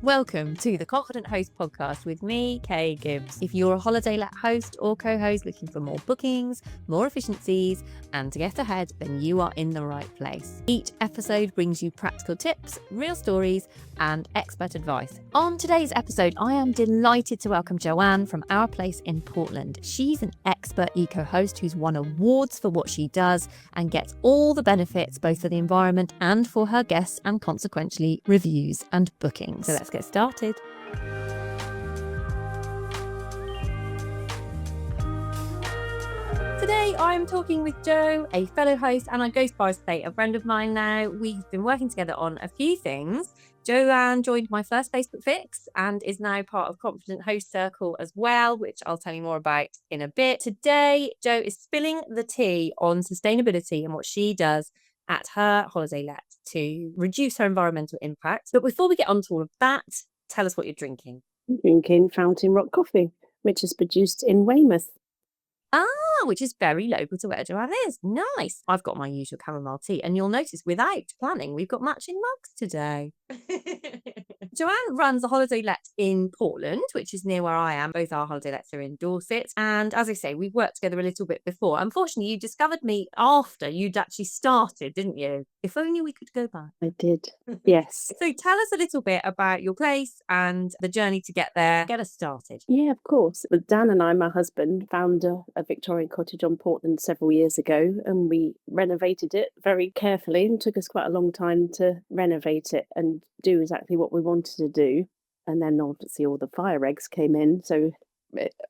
Welcome to the Confident Host podcast with me, Kay Gibbs. If you're a holiday let host or co-host looking for more bookings, more efficiencies, and to get ahead, then you are in the right place. Each episode brings you practical tips, real stories, and expert advice. On today's episode, I am delighted to welcome Joanne from Our Place in Portland. She's an expert eco-host who's won awards for what she does and gets all the benefits both for the environment and for her guests, and consequentially reviews and bookings. So let's get started. Today I'm talking with Jo, a fellow host and I go so far as to say a friend of mine now. We've been working together on a few things. Joanne joined my first Facebook Fix and is now part of Confident Host Circle as well, which I'll tell you more about in a bit. Today, Jo is spilling the tea on sustainability and what she does at her holiday let to reduce her environmental impact. But before we get on to all of that, tell us what you're drinking. I'm drinking Fountain Rock coffee, which is produced in Weymouth. Which is very local to where Joanne is. Nice. I've got my usual chamomile tea, and you'll notice without planning, we've got matching mugs today. Joanne runs a holiday let in Portland, which is near where I am. Both our holiday lets are in Dorset. And as I say, we've worked together a little bit before. Unfortunately, you discovered me after you'd actually started, didn't you? If only we could go back. I did, yes. So tell us a little bit about your place and the journey to get there. Get us started. Yeah, of course. But Dan and I, my husband, found a Victorian cottage on Portland several years ago, and we renovated it very carefully, and took us quite a long time to renovate it and do exactly what we wanted to do. And then obviously all the fire regs came in, so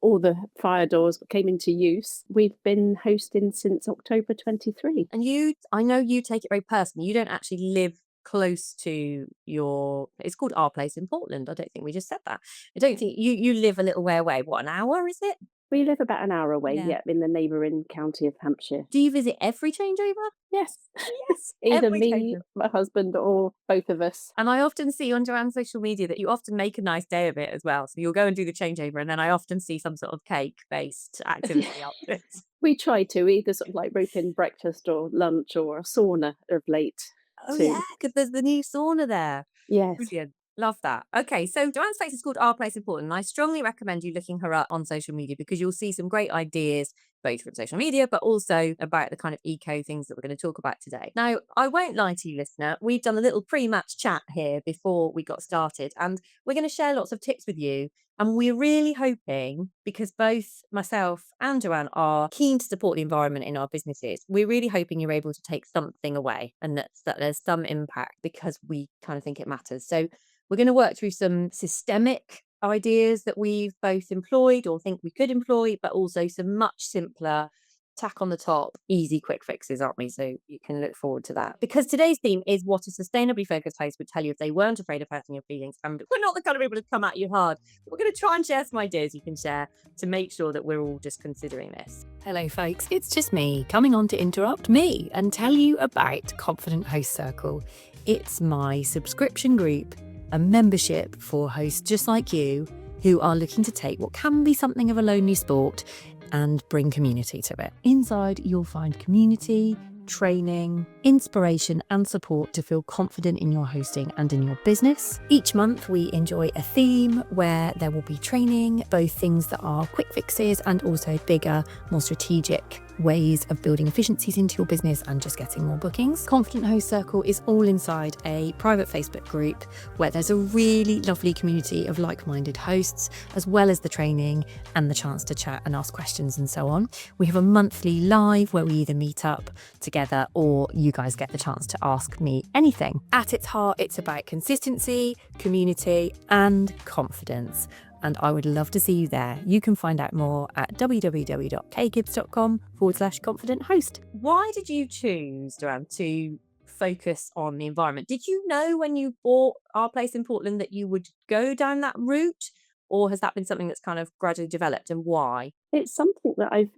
all the fire doors came into use. We've been hosting since October 23. And I know you take it very personally. You don't actually live close to it's called Our Place in Portland. I don't think we just said that. I don't think you live a little way away. What, an hour is it? We live about an hour away, Yeah. in the neighbouring county of Hampshire. Do you visit every changeover? Yes. Yes. Either every me, changeover. my husband, or both of us. And I often see on Joanne's social media that you often make a nice day of it as well. So you'll go and do the changeover, and then I often see some sort of cake-based activity up there. We try to either sort of like rope in breakfast or lunch or a sauna of late. Oh, too. yeah, because there's the new sauna there. Yes. Brilliant. Love that. Okay, so Joanne's place is called Our Place in Portland, and I strongly recommend you looking her up on social media because you'll see some great ideas, both from social media, but also about the kind of eco things that we're going to talk about today. Now, I won't lie to you, listener. We've done a little pre-match chat here before we got started, and we're going to share lots of tips with you. And we're really hoping, because both myself and Joanne are keen to support the environment in our businesses, we're really hoping you're able to take something away and that there's some impact because we kind of think it matters. So we're going to work through some systemic ideas that we've both employed or think we could employ, but also some much simpler, tack on the top, easy, quick fixes, aren't we? So you can look forward to that. Because today's theme is what a sustainably focused host would tell you if they weren't afraid of hurting your feelings. And we're not the kind of people to come at you hard. We're going to try and share some ideas you can share to make sure that we're all just considering this. Hello, folks. It's just me coming on to interrupt me and tell you about Confident Host Circle. It's my subscription group, a membership for hosts just like you who are looking to take what can be something of a lonely sport and bring community to it. Inside, you'll find community, training, inspiration and support to feel confident in your hosting and in your business. Each month we enjoy a theme where there will be training, both things that are quick fixes and also bigger, more strategic ways of building efficiencies into your business and just getting more bookings. Confident Host Circle is all inside a private Facebook group where there's a really lovely community of like-minded hosts, as well as the training and the chance to chat and ask questions and so on. We have a monthly live where we either meet up together or you guys get the chance to ask me anything. At its heart, it's about consistency, community and confidence. And I would love to see you there. You can find out more at www.kgibbs.com/confident host. Why did you choose, Joanne, to focus on the environment? Did you know when you bought Our Place in Portland that you would go down that route? Or has that been something that's kind of gradually developed, and why? It's something that I've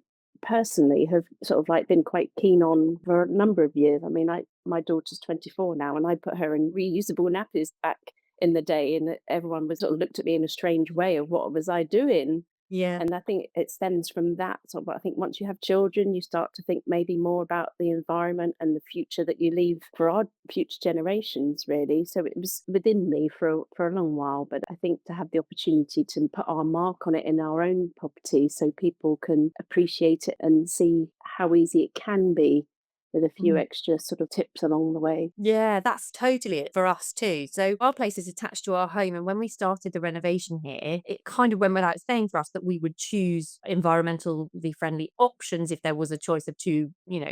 personally have sort of like been quite keen on for a number of years. I mean, my daughter's 24 now, and I put her in reusable nappies back in the day, and everyone was sort of looked at me in a strange way of what was I doing. Yeah. And I think it stems from that. So, but I think once you have children, you start to think maybe more about the environment and the future that you leave for our future generations, really. So it was within me for a long while. But I think to have the opportunity to put our mark on it in our own property so people can appreciate it and see how easy it can be with a few Mm. extra sort of tips along the way. Yeah, that's totally it for us too. So our place is attached to our home, and when we started the renovation here, it kind of went without saying for us that we would choose environmentally friendly options if there was a choice of two, Yeah,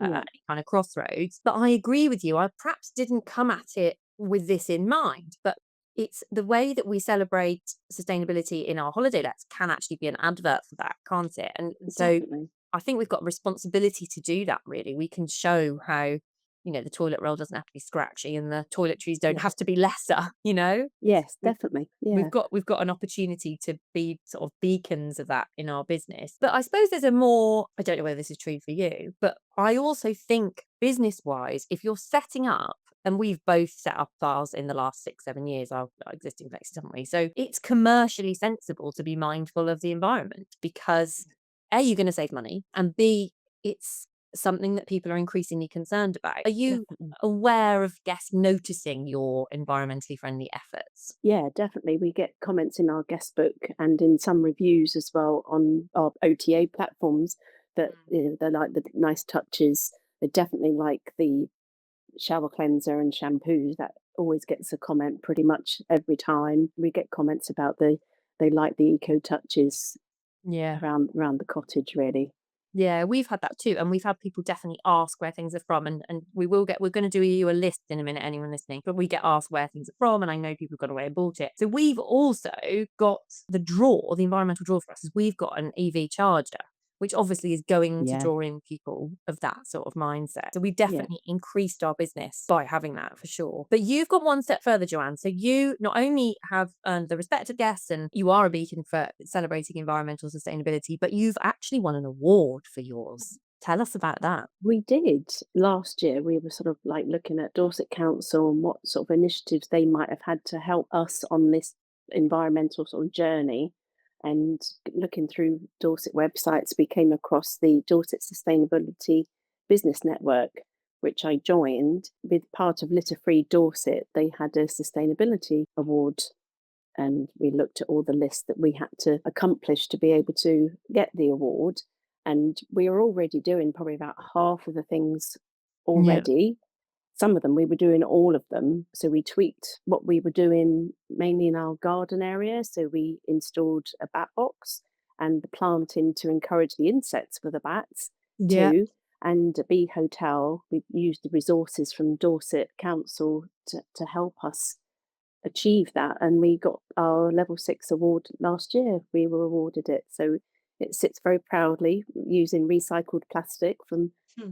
any kind of crossroads. But I agree with you. I perhaps didn't come at it with this in mind, but it's the way that we celebrate sustainability in our holiday lets can actually be an advert for that, can't it? And so definitely. I think we've got a responsibility to do that, really. We can show how the toilet roll doesn't have to be scratchy and the toiletries don't Yeah. have to be lesser, you know? Yes, We've definitely. we've Yeah. got we've got an opportunity to be sort of beacons of that in our business. But I suppose there's a more, I don't know whether this is true for you, but I also think business-wise, if you're setting up, and we've both set up ours in the last 6, 7 years, our existing places, haven't we? So it's commercially sensible to be mindful of the environment because A, you're gonna save money, and B, it's something that people are increasingly concerned about. Are you Definitely. aware of guests noticing your environmentally friendly efforts? Yeah, definitely. We get comments in our guest book and in some reviews as well on our OTA platforms that they like the nice touches. They definitely like the shower cleanser and shampoos. That always gets a comment pretty much every time. We get comments about they like the eco touches Yeah. around the cottage really. Yeah, we've had that too, and we've had people definitely ask where things are from, and we're going to do you a list in a minute, anyone listening, but we get asked where things are from, and I know people got away and bought it. So we've also got the environmental draw for us is we've got an EV charger, which obviously is going to Yeah. draw in people of that sort of mindset. So we Yeah. definitely increased our business by having that for sure. But you've got one step further, Joanne. So you not only have earned the respect of guests and you are a beacon for celebrating environmental sustainability, but you've actually won an award for yours. Tell us about that. We did. Last year, we were sort of like looking at Dorset Council and what sort of initiatives they might have had to help us on this environmental sort of journey. And looking through Dorset websites, we came across the Dorset Sustainability Business Network, which I joined with part of Litter Free Dorset. They had a sustainability award and we looked at all the lists that we had to accomplish to be able to get the award. And we were already doing probably about half of the things Yeah. already. Some of them we were doing all of them. So we tweaked what we were doing mainly in our garden area. So we installed a bat box and the planting to encourage the insects for the bats Yeah. too. And a bee hotel, we used the resources from Dorset Council to help us achieve that, and we got our level 6 award last year. We were awarded it, so it sits very proudly using recycled plastic from Hmm.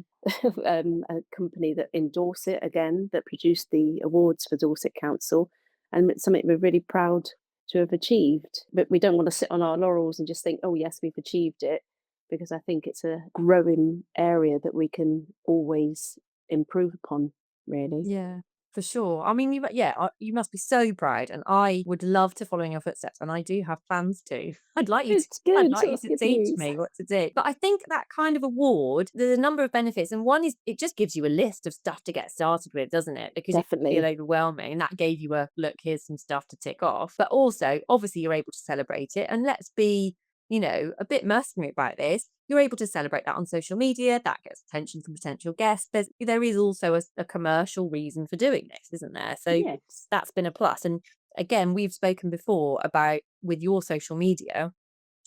a company that endorse it again, that produced the awards for Dorset Council, and it's something we're really proud to have achieved. But we don't want to sit on our laurels and just think, "Oh, yes, we've achieved it," because I think it's a growing area that we can always improve upon, really. Yeah, for sure. I mean, you must be so proud, and I would love to follow in your footsteps, and I do have plans to. I'd like you to. It's I'd good. like you That's to good teach news. me what to do. But I think that kind of award, there's a number of benefits, and one is it just gives you a list of stuff to get started with, doesn't it? Because it can feel Definitely. overwhelming, and that gave you a look. Here's some stuff to tick off. But also, obviously, you're able to celebrate it, and let's be a bit mercenary about this. You're able to celebrate that on social media. That gets attention from potential guests. There is also a commercial reason for doing this, isn't there? So Yes. that's been a plus. And again, we've spoken before about with your social media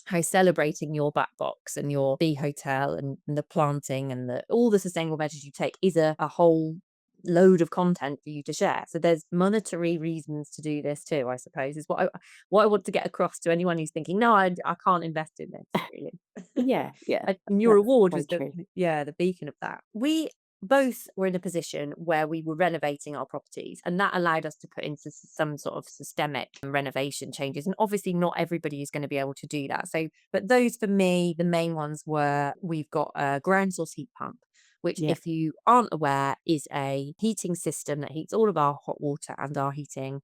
how celebrating your back box and your bee hotel and the planting and all the sustainable measures you take is a whole load of content for you to share. So there's monetary reasons to do this too, I suppose, is what I want to get across to anyone who's thinking, no, I can't invest in this really. Yeah, yeah, And your that's award very was true. the beacon of that. We both were in a position where we were renovating our properties, and that allowed us to put into some sort of systemic renovation changes. And obviously, not everybody is going to be able to do that. So, but those for me, the main ones were we've got a ground source heat pump, which, Yeah, if you aren't aware, is a heating system that heats all of our hot water and our heating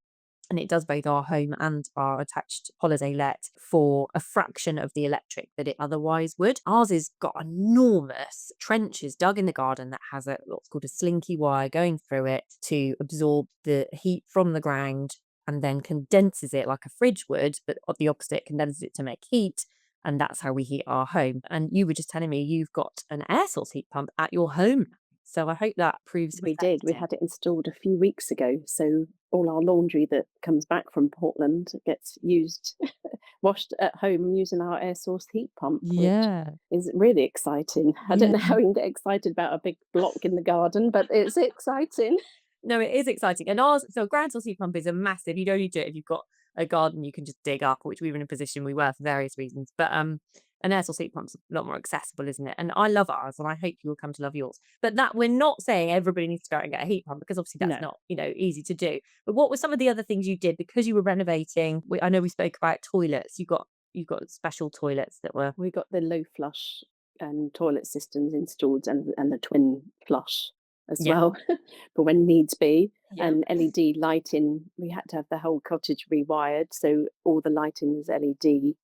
and it does both our home and our attached holiday let for a fraction of the electric that it otherwise would. Ours has got enormous trenches dug in the garden that has what's called a slinky wire going through it to absorb the heat from the ground and then condenses it like a fridge would, but of the opposite, condenses it to make heat. And that's how we heat our home. And you were just telling me you've got an air source heat pump at your home. So I hope that proves We did. We effective. had it installed a few weeks ago, so all our laundry that comes back from Portland gets used, washed at home using our air source heat pump, which Yeah. is really exciting. I don't Yeah. know how you can get excited about a big block in the garden, but it's exciting. No, it is exciting. And ours, so a ground source heat pump is a massive, you'd only do it if you've got a garden you can just dig up, which we were in a position we were for various reasons. But an air source heat pump's a lot more accessible, isn't it? And I love ours and I hope you will come to love yours. But that we're not saying everybody needs to go out and get a heat pump because obviously that's No, not, easy to do. But what were some of the other things you did because you were renovating? I know we spoke about toilets. You got special toilets that were we got the low flush toilet systems installed and the twin flush as yeah. well for when needs be. Yeah. And LED lighting, we had to have the whole cottage rewired, so all the lighting is LED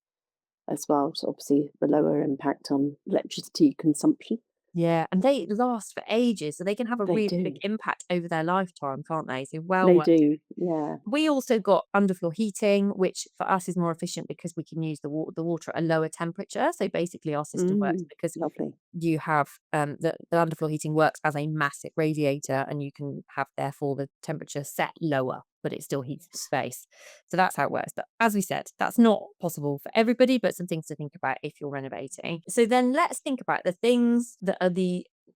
as well. So obviously the lower impact on electricity consumption. Yeah, and they last for ages, so they can have a They really big do. impact over their lifetime, can't they? So well They worth it. do. Yeah. We also got underfloor heating, which for us is more efficient because we can use the water at a lower temperature. So basically, our system works because Lovely. you have the underfloor heating works as a massive radiator, and you can have therefore the temperature set lower, but it still heats the Yes. space. So that's how it works. But as we said, that's not possible for everybody, but some things to think about if you're renovating. So then let's think about the things that are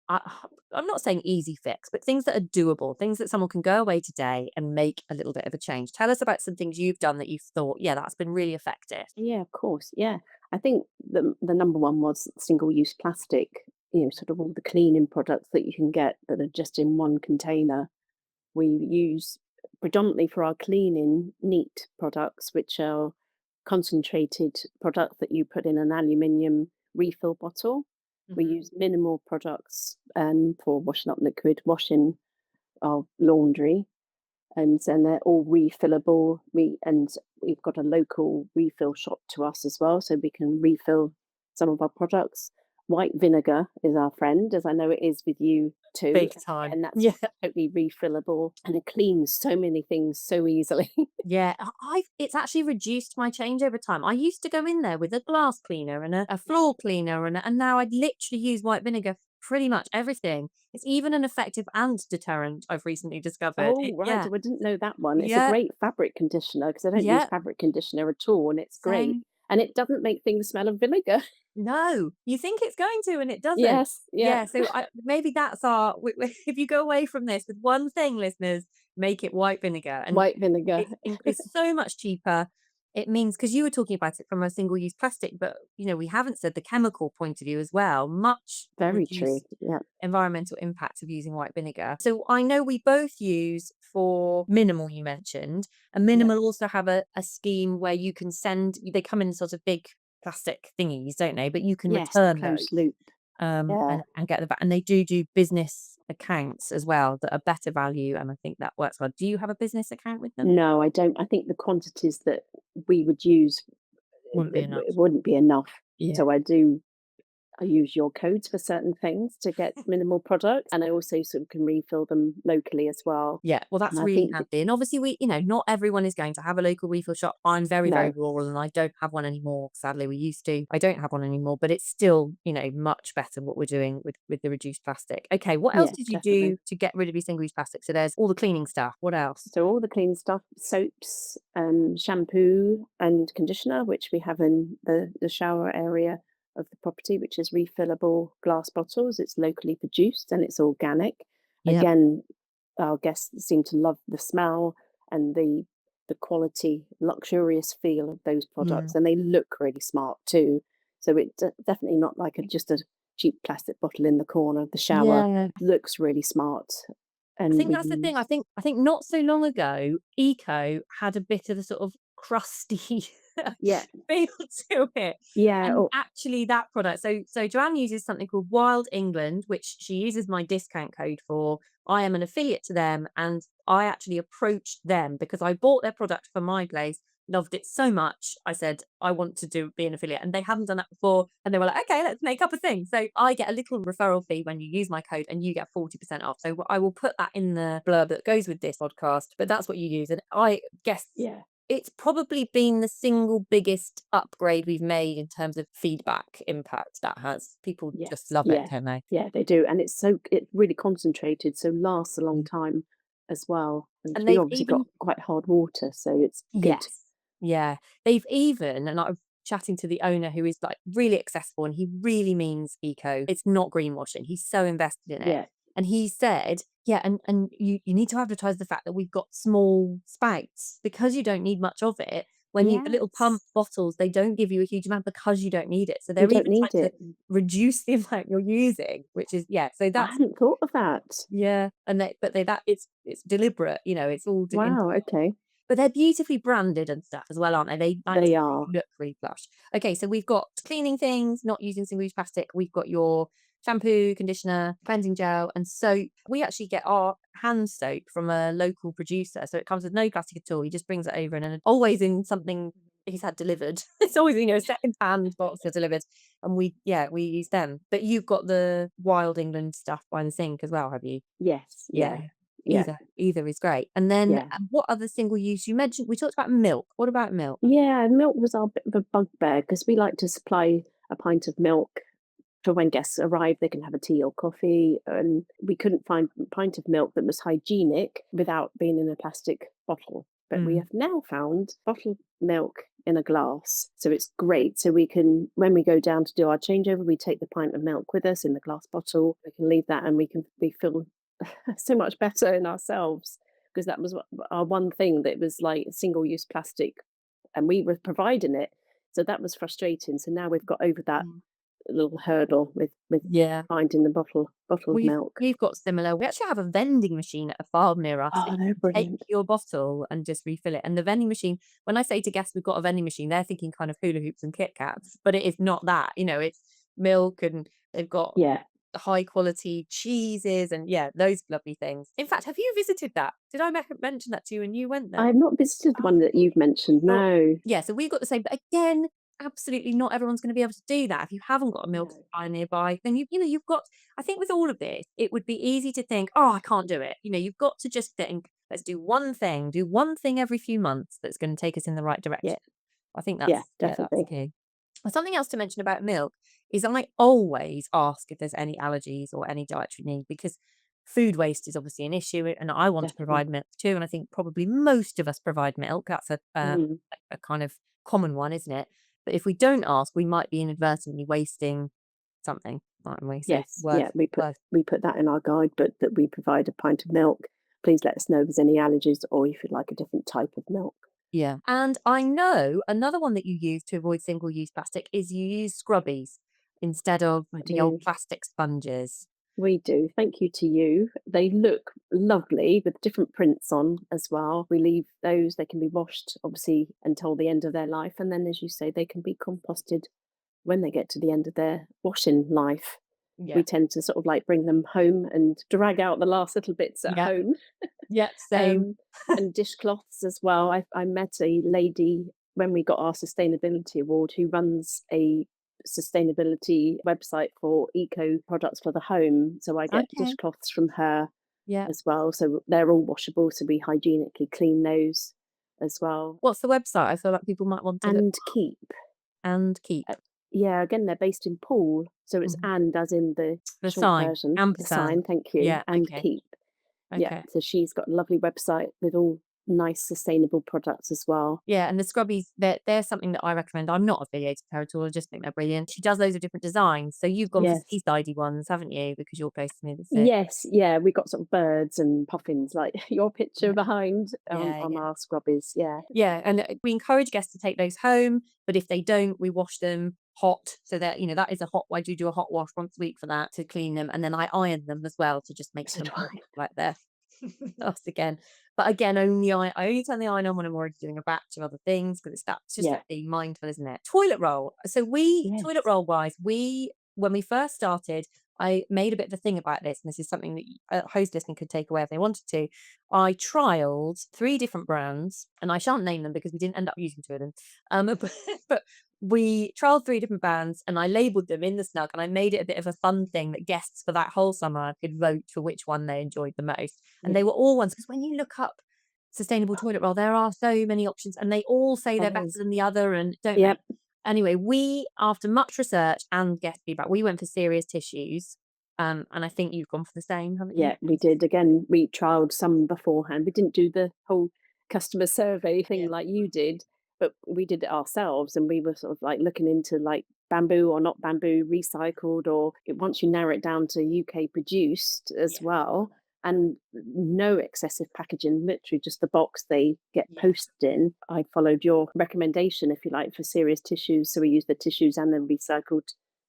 uh, I'm not saying easy fix, but things that are doable, things that someone can go away today and make a little bit of a change. Tell us about some things you've done that you've thought, yeah, that's been really effective. Yeah, of course. Yeah. I think the number one was single use plastic, sort of all the cleaning products that you can get that are just in one container. We use predominantly for our cleaning neat products, which are concentrated product that you put in an aluminium refill bottle. We Mhm. use minimal products for washing up liquid, washing our laundry, and then they're all refillable. We've got a local refill shop to us as well, so we can refill some of our products. White vinegar is our friend, as I know it is with you too, Big time. and that's Yeah. totally refillable, and it cleans so many things so easily. Yeah, it's actually reduced my change over time. I used to go in there with a glass cleaner and a floor cleaner, and now I'd literally use white vinegar for pretty much everything. It's even an effective and deterrent, I've recently discovered. Oh, right. Yeah, Oh, I didn't know that one. It's a yeah, great fabric conditioner because I don't use yeah. fabric conditioner at all, and it's great. Same. And it doesn't make things smell of vinegar. No, you think it's going to, and it doesn't. Yes, yeah. Yeah, so maybe that's if you go away from this with one thing, listeners, make it white vinegar, and White vinegar. it's so much cheaper. It means because you were talking about it from a single-use plastic, but we haven't said the chemical point of view as well. Much Very true. reduced Yeah. environmental impact of using white vinegar. So I know we both use for minimal, you mentioned, and Yeah. minimal also have a scheme where you can they come in sort of big plastic thingies, don't they? But you can Yes, the return those closed loop. Yeah. and get the back. And they do business accounts as well that are better value, and I think that works well. Do you have a business account with them? No, I don't. I think the quantities that we would use, Wouldn't be enough. it wouldn't be enough. Yeah. So I use your codes for certain things to get minimal products, and I also sort of can refill them locally as well. Yeah, well, And that's I really think handy. And obviously, not everyone is going to have a local refill shop. I'm very, very no, rural and I don't have one anymore. Sadly, we used to. I don't have one anymore, but it's still, much better what we're doing with the reduced plastic. Okay, what else yeah, did you definitely. do to get rid of your single use plastic? So there's all the cleaning stuff. What else? So all the clean stuff, soaps, shampoo and conditioner, which we have in the shower area of the property, which is refillable glass bottles. It's locally produced and it's organic. Yep. Again, our guests seem to love the smell and the quality, luxurious feel of those Yeah. products, and they look really smart too. So it's definitely not like just a cheap plastic bottle in the corner of the shower. Yeah. Looks really smart, I and think we that's the thing. use I think not so long ago, eco had a bit of a sort of crusty yeah, feel to it. yeah, And oh, actually that product, so Joanne uses something called Wild England, which she uses my discount code for. I am an affiliate to them, and I actually approached them because I bought their product for my place, loved it so much. I said, I want to be an affiliate. And they haven't done that before. And they were like, okay, let's make up a thing. So I get a little referral fee when you use my code and you get 40% off. So I will put that in the blurb that goes with this podcast, but that's what you use. And I guess Yeah. it's probably been the single biggest upgrade we've made in terms of feedback impact that has. People just Yes. love it, Yeah. don't they? Yeah, they do. And it's really concentrated, so lasts a long Mm. time as well. And And we they've obviously got even quite hard water, so it's good. Yes. Yeah. They've even and I'm chatting to the owner who is, like, really accessible, and he really means eco. It's not greenwashing. He's so invested in it. Yeah. And he said, "Yeah, and you need to advertise the fact that we've got small spouts because you don't need much of it. When you the little pump Yes. bottles, they don't give you a huge amount because you don't need it. So You they're don't even need trying it. to reduce the amount you're using, which is yeah, so I that's hadn't thought of that. yeah, and they that it's deliberate, it's all Wow, okay. but they're beautifully branded and stuff as well, aren't they? They They actually are. look really plush. Okay, so we've got cleaning things, not using single-use plastic. We've got your shampoo, conditioner, cleansing gel, and soap. We actually get our hand soap from a local producer, so it comes with no plastic at all. He just brings it over and always in something he's had delivered. It's always, a second-hand box delivered, and we use them. But you've got the Wild England stuff by the sink as well, have you? Yes, Yeah. yeah. Yeah, Either is great. And then, yeah. what other single use you mentioned we talked about milk. What about milk? Yeah, milk was our bit of a bugbear because we like to supply a pint of milk for when guests arrive, they can have a tea or coffee, and we couldn't find a pint of milk that was hygienic without being in a plastic bottle. But we Mm. have now found bottled milk in a glass, so it's great. So we can, when we go down to do our changeover, we take the pint of milk with us in the glass bottle. We can leave that, and we feel so much better in ourselves because that was our one thing that was like single-use plastic, and we were providing it. So that was frustrating. So now we've got over that Mm. little hurdle with Yeah. finding the bottled We've milk. we've got similar. We actually have a vending machine at a farm near us, Oh, and you they're can take brilliant. your bottle and just refill it. And the vending machine, when I say to guests we've got a vending machine, they're thinking kind of hula hoops and Kit Kats, but it is not that. It's milk, and they've got Yeah. high quality cheeses and yeah, those lovely things. In fact, have you visited that? Did I mention that to you and you went there? I've not visited the one that you've mentioned, Well, no. yeah, so we've got the same, but again, absolutely not everyone's going to be able to do that. If you haven't got a milk No. supply nearby, then you've got. I think with all of this, it would be easy to think, oh, I can't do it. You've got to just think, let's do one thing every few months that's going to take us in the right Yeah, direction. I think yeah, that's definitely. key. Something else to mention about milk is I always ask if there's any allergies or any dietary need because food waste is obviously an issue and I want to Definitely. provide milk too. And I think probably most of us provide milk. That's Mm. a kind of common one, isn't it? But if we don't ask, we might be inadvertently wasting something, mightn't we? So Yes, yeah, worth we put that in our guide, but that we provide a pint of milk. Please let us know if there's any allergies or if you'd like a different type of milk. yeah. And I know another one that you use to avoid single use plastic is you use scrubbies instead of I the old do. plastic sponges. We do. Thank you to you. They look lovely with different prints on as well. We leave those, they can be washed obviously until the end of their life. And then, as you say, they can be composted when they get to the end of their washing life. We Yeah. tend to sort of like bring them home and drag out the last little bits at Yeah. home. Yeah. Same. Um, and dishcloths as well. I met a lady when we got our sustainability award who runs a sustainability website for eco products for the home. So I get Okay. dishcloths from her Yeah. as well. So they're all washable. So we hygienically clean those as well. What's the website? I feel like people might want to look And keep. and keep. Uh, yeah, again, they're based in Poole. So it's Mhm. and as in the The short sign, version, the sign, ampersand. thank you, Yeah. and Okay. keep. Yeah, Okay. so she's got a lovely website with all nice sustainable products as well. Yeah, and the scrubbies, they're something that I recommend. I'm not affiliated with her at all. I just think they're brilliant. She does loads of different designs. So you've gone for Yes. seaside ones, haven't you? Because you're based near the sea. Yes, yeah, we got sort of birds and puffins like your picture Yeah. behind Yeah. on Yeah. our scrubbies, yeah. Yeah, and we encourage guests to take those home, but if they don't, we wash them hot. So that that is a hot. I do a hot wash once a week for that to clean them, and then I iron them as well to just make So them do I. look like they're us again. But again, I only turn the iron on when I'm already doing a batch of other things because it's just Yeah, that being mindful, isn't it? Toilet roll. So we toilet yes. roll wise, we when we first started, I made a bit of a thing about this, and this is something that a host listening could take away if they wanted to. I trialed 3 different brands, and I shan't name them because we didn't end up using 2 of them. But we trialed 3 different brands, and I labeled them in the Snug, and I made it a bit of a fun thing that guests for that whole summer could vote for which one they enjoyed the most. And Yeah. they were all ones, because when you look up sustainable toilet roll, there are so many options, and they all say they're better There is. than the other, and don't they? Yep. Anyway, we, after much research and guest feedback, we went for Serious Tissues, and I think you've gone for the same, haven't you? Yeah, we did. Again, we trialed some beforehand. We didn't do the whole customer survey thing Yeah. like you did, but we did it ourselves, and we were sort of like looking into like bamboo or not bamboo, recycled, or once you narrow it down to UK produced as Yeah. well, and no excessive packaging, literally just the box they get Yeah. posted in. I followed your recommendation, if you like, for Serious Tissues. So we use the tissues and then recycled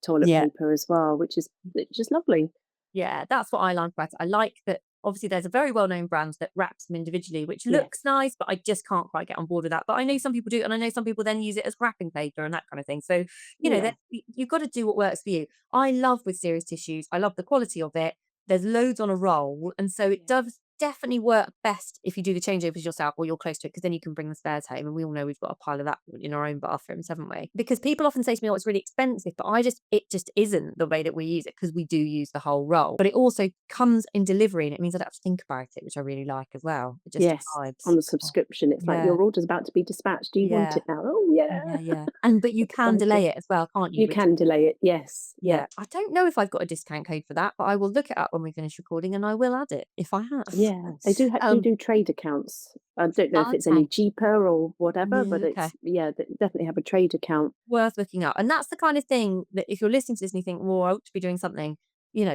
toilet Yeah. paper as well, which is just lovely. Yeah, that's what I like about it. I like that obviously there's a very well-known brand that wraps them individually, which Yeah. looks nice, but I just can't quite get on board with that. But I know some people do, and I know some people then use it as wrapping paper and that kind of thing. So, Yeah. you've got to do what works for you. I love with Serious Tissues, I love the quality of it. There's loads on a roll, and so it Yeah. does definitely work best if you do the changeovers yourself or you're close to it, because then you can bring the spares home. And we all know we've got a pile of that in our own bathrooms, haven't we? Because people often say to me, "Oh, it's really expensive," but it just isn't the way that we use it, because we do use the whole roll. But it also comes in delivery, and it means I don't have to think about it, which I really like as well. It just Yes, on arrives. the Oh, subscription, it's like yeah, your order's about to be dispatched. Do you want yeah, it now? Oh, yeah. yeah, yeah. And but you can Exciting. delay it as well, can't you? You Which can delay it. Yes. Yeah. yeah, I don't know if I've got a discount code for that, but I will look it up when we finish recording, and I will add it if I have. Yeah. They do um, do trade accounts. I don't know if it's any okay, cheaper or whatever, but yeah, okay. it's yeah, they definitely have a trade account. Worth looking up. And that's the kind of thing that if you're listening to this and you think, well, I ought to be doing something,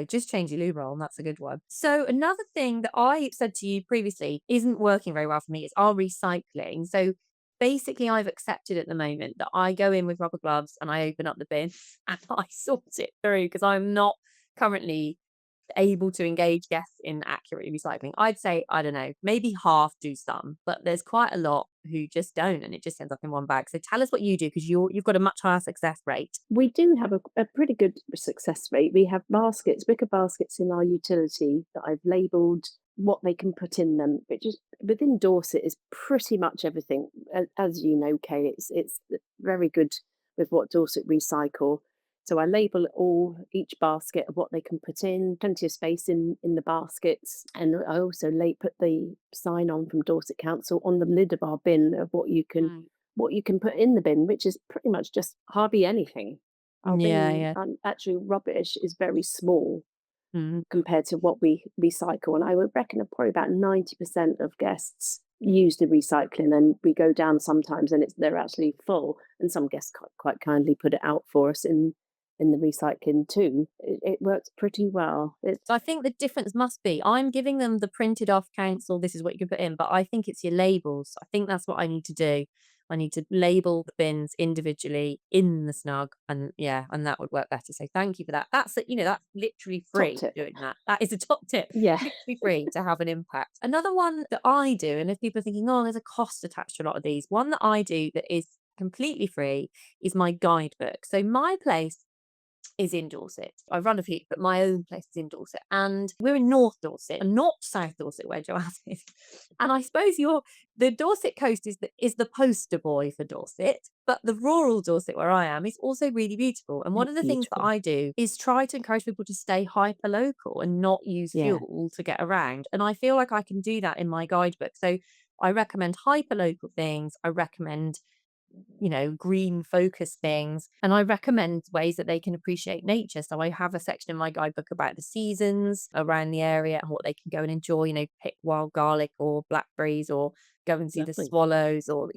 just change your loo roll, and that's a good one. So another thing that I said to you previously isn't working very well for me is our recycling. So basically I've accepted at the moment that I go in with rubber gloves and I open up the bin and I sort it through, because I'm not currently able to engage guests in accurately recycling. I'd say, I don't know, maybe half do some, but there's quite a lot who just don't, and it just ends up in one bag. So tell us what you do, because you've got a much higher success rate. We do have a pretty good success rate. We have baskets, wicker baskets in our utility that I've labelled what they can put in them, which is within Dorset is pretty much everything. As you know, Kay, it's very good with what Dorset recycle. So I label all each basket of what they can put in, plenty of space in the baskets, and I also put the sign on from Dorset Council on the lid of our bin of Mm. what you can put in the bin, which is pretty much just hardly anything. Our Yeah, bin, yeah. actually, rubbish is very small Mm. compared to what we recycle. And I would reckon that probably about 90% of guests use the recycling, and we go down sometimes and they're actually full. And some guests quite kindly put it out for us in the recycling too. It works pretty well. So I think the difference must be I'm giving them the printed off council, this is what you can put in, but I think it's your labels. I think that's what I need to do. I need to label the bins individually in the Snug, and yeah, and that would work better. So thank you for that. That's literally Top free tip. doing that. That is a top tip. Yeah. Literally free to have an impact. Another one that I do, and if people are thinking, oh, there's a cost attached to a lot of these, one that I do that is completely free is my guidebook. So my place is in Dorset. I run a few, but my own place is in Dorset. And we're in North Dorset and not South Dorset, where Joanne is. And I suppose the Dorset coast is the poster boy for Dorset, but the rural Dorset where I am is also really beautiful. And one It's of the things that beautiful. I do is try to encourage people to stay hyper local and not use Yeah. fuel to get around. And I feel like I can do that in my guidebook. So I recommend hyper local things. I recommend green focus things. And I recommend ways that they can appreciate nature. So I have a section in my guidebook about the seasons around the area and what they can go and enjoy, pick wild garlic or blackberries, or go and see the Lovely. swallows, or,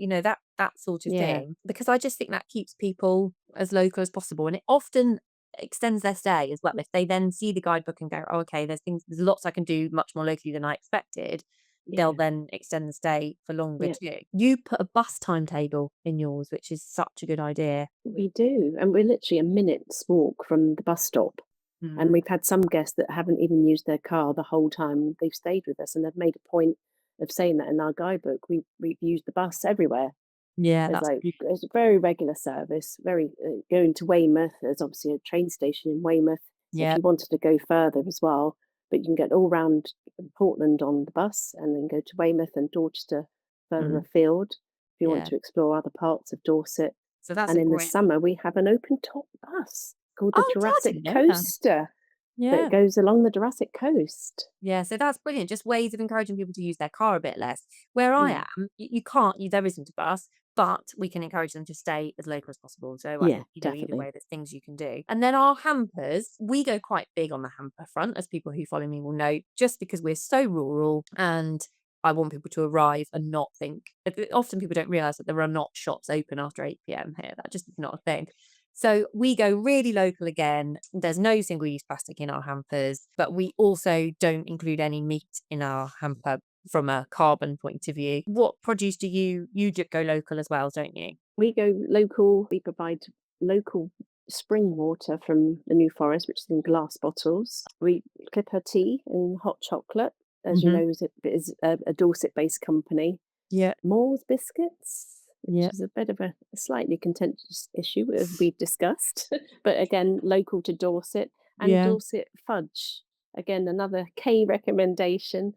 that sort of Yeah. thing. Because I just think that keeps people as local as possible. And it often extends their stay as well. If they then see the guidebook and go, oh, okay, there's lots I can do much more locally than I expected, they'll Yeah. then extend the stay for longer Yeah. too. You put a bus timetable in yours, which is such a good idea. We do. And we're literally a minute's walk from the bus stop. And Mm. we've had some guests that haven't even used their car the whole time they've stayed with us, and they've made a point of saying that in our guidebook. We've used the bus everywhere. Yeah, There's that's like beautiful. there's a very regular service. Very going to Weymouth. There's obviously a train station in Weymouth. if Yeah. you wanted to go further as well. But you can get all round Portland on the bus and then go to Weymouth and Dorchester further Mm, afield if you want yeah. to explore other parts of Dorset. So that's And a in the great. summer, we have an open top bus called the Oh, God, I Jurassic didn't know that. Coaster that Yeah. goes along the Jurassic Coast. Yeah, so that's brilliant. Just ways of encouraging people to use their car a bit less. Where I Yeah. am, you can't, there isn't a bus, but we can encourage them to stay as local as possible. So I Yeah, think, either definitely. way, there's things you can do. And then our hampers, we go quite big on the hamper front, as people who follow me will know, just because we're so rural and I want people to arrive and not think. Often people don't realise that there are not shops open after 8 p.m. here. That just is not a thing. So we go really local again. There's no single-use plastic in our hampers, but we also don't include any meat in our hamper from a carbon point of view. What produce do you go local as well, don't you? We go local. We provide local spring water from the New Forest, which is in glass bottles. We Clipper Tea and hot chocolate, as you Hmm. know, is a Dorset-based company. Yeah, Moore's biscuits, which yeah. is a bit of a slightly contentious issue, as we discussed, but again, local to Dorset, and Yeah, Dorset fudge. Again, another K recommendation.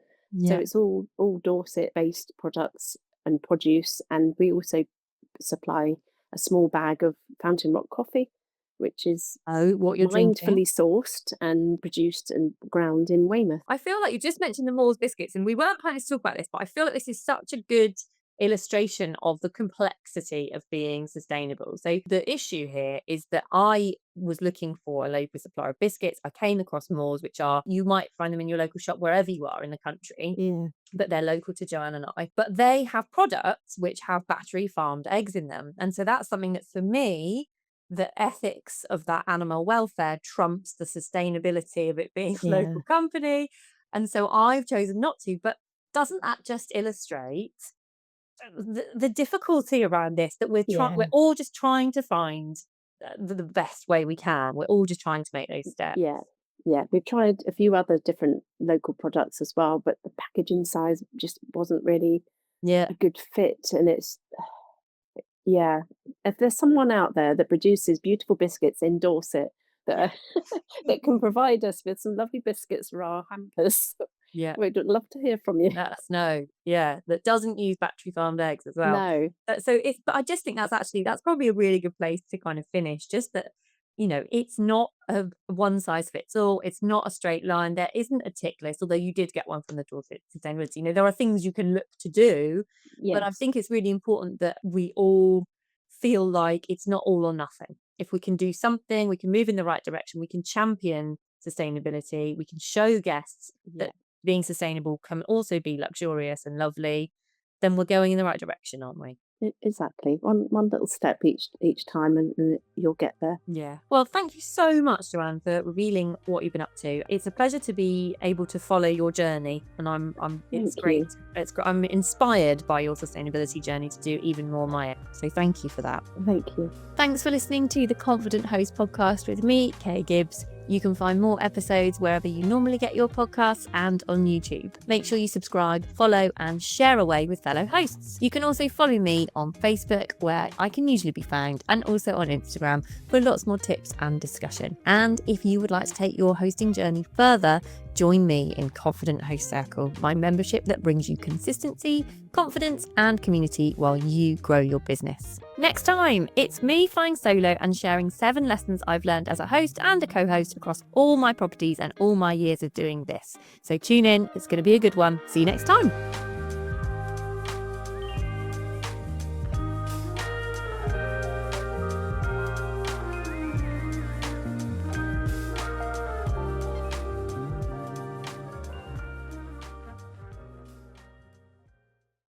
So yeah. it's all Dorset-based products and produce, and we also supply a small bag of Fountain Rock coffee, which is Oh, what you're drinking? mindfully sourced and produced and ground in Weymouth. I feel like you just mentioned the Moore's biscuits, and we weren't planning to talk about this, but I feel like this is such a good illustration of the complexity of being sustainable. So the issue here is that I was looking for a local supplier of biscuits. I came across Moore's, which are, you might find them in your local shop wherever you are in the country, Yeah, but they're local to Joanne and I. But they have products which have battery farmed eggs in them. And so that's something that, for me, the ethics of that animal welfare trumps the sustainability of it being a yeah, local company. And so I've chosen not to. But doesn't that just illustrate the difficulty around this, that yeah. we're all just trying to find the best way we can. We're all just trying to make those steps. Yeah, yeah. We've tried a few other different local products as well, but the packaging size just wasn't really Yeah. a good fit. And it's, yeah, if there's someone out there that produces beautiful biscuits in Dorset that Yeah. that can provide us with some lovely biscuits for our hampers, Yeah. we'd love to hear from you. Let us know. Yeah, that doesn't use battery farmed eggs as well. No, So it's, but I just think that's probably a really good place to kind of finish. Just that, it's not a one size fits all. It's not a straight line. There isn't a tick list, although you did get one from the Dorset Sustainability. There are things you can look to do, but I yes, think it's really important that we all feel like it's not all or nothing. If we can do something, we can move in the right direction, we can champion sustainability, we can show guests yeah. that being sustainable can also be luxurious and lovely, then we're going in the right direction, aren't we? Exactly. One little step each time, and you'll get there. Yeah. Well, thank you so much, Joanne, for revealing what you've been up to. It's a pleasure to be able to follow your journey, and it's Thank great. you. I'm inspired by your sustainability journey to do even more my own. So thank you for that. Thank you. Thanks for listening to the Confident Host podcast with me, Kay Gibbs. You can find more episodes wherever you normally get your podcasts and on YouTube. Make sure you subscribe, follow, and share away with fellow hosts. You can also follow me on Facebook, where I can usually be found, and also on Instagram for lots more tips and discussion. And if you would like to take your hosting journey further, join me in Confident Host Circle, my membership that brings you consistency, confidence, and community while you grow your business. Next time, it's me flying solo and sharing 7 lessons I've learned as a host and a co-host across all my properties and all my years of doing this. So tune in, it's going to be a good one. See you next time.